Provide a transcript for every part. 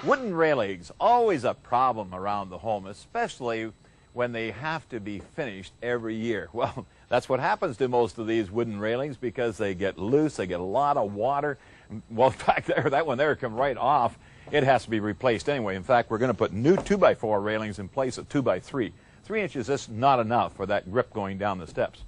Wooden railings, always a problem around the home, especially when they have to be finished every year. Well, that's what happens to most of these wooden railings because they get loose, they get a lot of water. Well, in fact, that one there come right off. It has to be replaced anyway. In fact, we're going to put new 2x4 railings in place at 2x3. 3 inches is not enough for that grip going down the steps.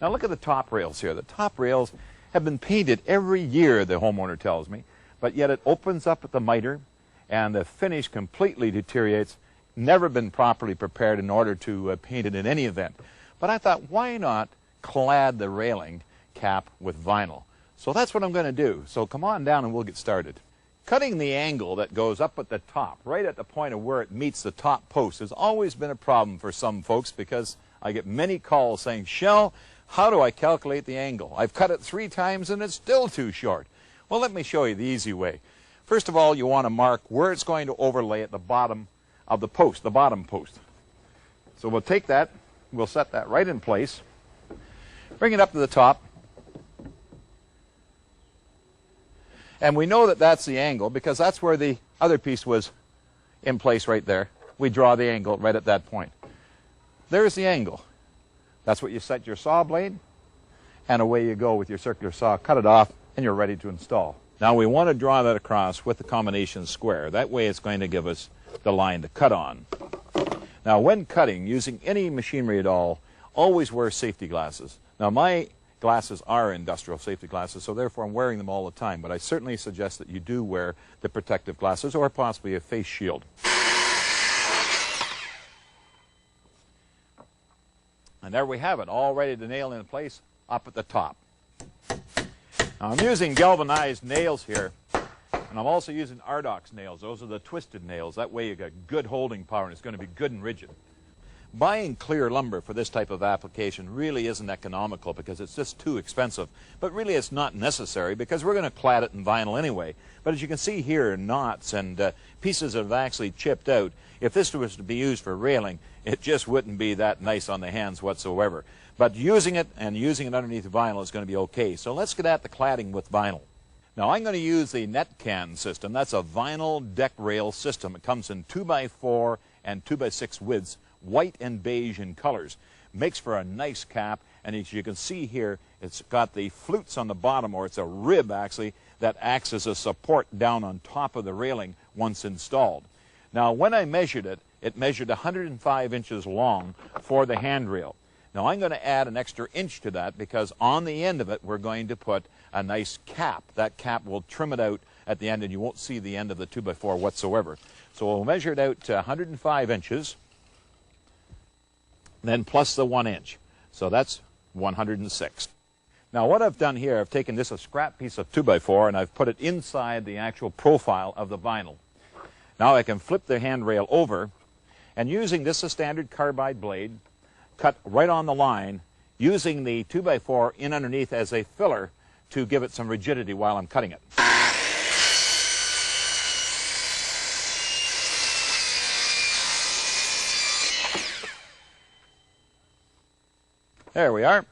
Now look at the top rails here. The top rails have been painted every year, the homeowner tells me, but yet it opens up at the miter and the finish completely deteriorates. Never been properly prepared in order to paint it in any event. But I thought, why not clad the railing cap with vinyl? So that's what I'm going to do. So come on down and we'll get started. Cutting the angle that goes up at the top, right at the point of where it meets the top post, has always been a problem for some folks because I get many calls saying, Shell, how do I calculate the angle? I've cut it 3 times and it's still too short. Well, let me show you the easy way. First of all, you want to mark where it's going to overlay at the bottom of the post, the bottom post. So we'll take that, we'll set that right in place, bring it up to the top, and we know that that's the angle because that's where the other piece was in place right there. We draw the angle right at that point. There's the angle. That's what you set your saw blade, and away you go with your circular saw. Cut it off, and you're ready to install. Now we want to draw that across with the combination square. That way it's going to give us the line to cut on. Now when cutting, using any machinery at all, always wear safety glasses. Now my glasses are industrial safety glasses, so therefore I'm wearing them all the time, but I certainly suggest that you do wear the protective glasses or possibly a face shield. And there we have it, all ready to nail in place up at the top. Now I'm using galvanized nails here, and I'm also using Ardox nails. Those are the twisted nails. That way you got good holding power and it's going to be good and rigid. Buying clear lumber for this type of application really isn't economical because it's just too expensive. But really it's not necessary because we're going to clad it in vinyl anyway. But as you can see here, knots and pieces that have actually chipped out. If this was to be used for railing, it just wouldn't be that nice on the hands whatsoever. But using it and using it underneath vinyl is going to be okay. So let's get at the cladding with vinyl. Now I'm going to use the net can system. That's a vinyl deck rail system. It comes in 2x4 and 2x6 widths, white and beige in colors. Makes for a nice cap, and as you can see here, it's got the flutes on the bottom, or it's a rib actually, that acts as a support down on top of the railing once installed. Now when I measured it, it measured 105 inches long for the handrail. Now I'm going to add an extra inch to that because on the end of it we're going to put a nice cap. That cap will trim it out at the end and you won't see the end of the 2x4 whatsoever. So we'll measure it out to 105 inches, then plus the 1 inch. So that's 106. Now what I've done here, I've taken this a scrap piece of 2x4 and I've put it inside the actual profile of the vinyl. Now I can flip the handrail over, and using this a standard carbide blade, cut right on the line, using the 2x4 in underneath as a filler to give it some rigidity while I'm cutting it. There we are.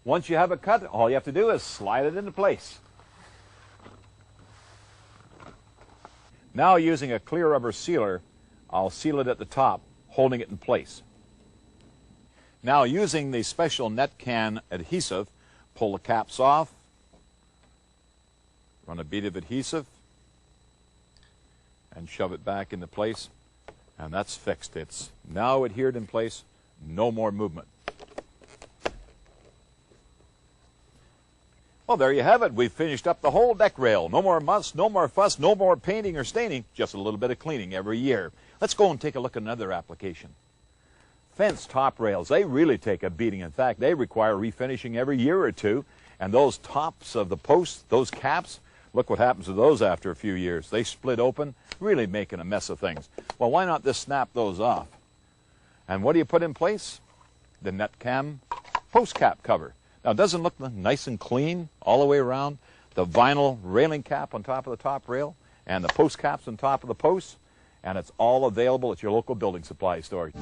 Once you have it cut, all you have to do is slide it into place. Now using a clear rubber sealer, I'll seal it at the top, holding it in place. Now using the special net can adhesive, pull the caps off, run a bead of adhesive, and shove it back into place, and that's fixed. It's now adhered in place, no more movement. Well, there you have it. We've finished up the whole deck rail. No more muss, no more fuss, no more painting or staining, just a little bit of cleaning every year. Let's go and take a look at another application. Fence top rails, they really take a beating. In fact, they require refinishing every year or two. And those tops of the posts, those caps, look what happens to those after a few years. They split open, really making a mess of things. Well, why not just snap those off? And what do you put in place? The net cam post cap cover. Now, it doesn't look nice and clean all the way around. The vinyl railing cap on top of the top rail and the post caps on top of the posts. And it's all available at your local building supply store.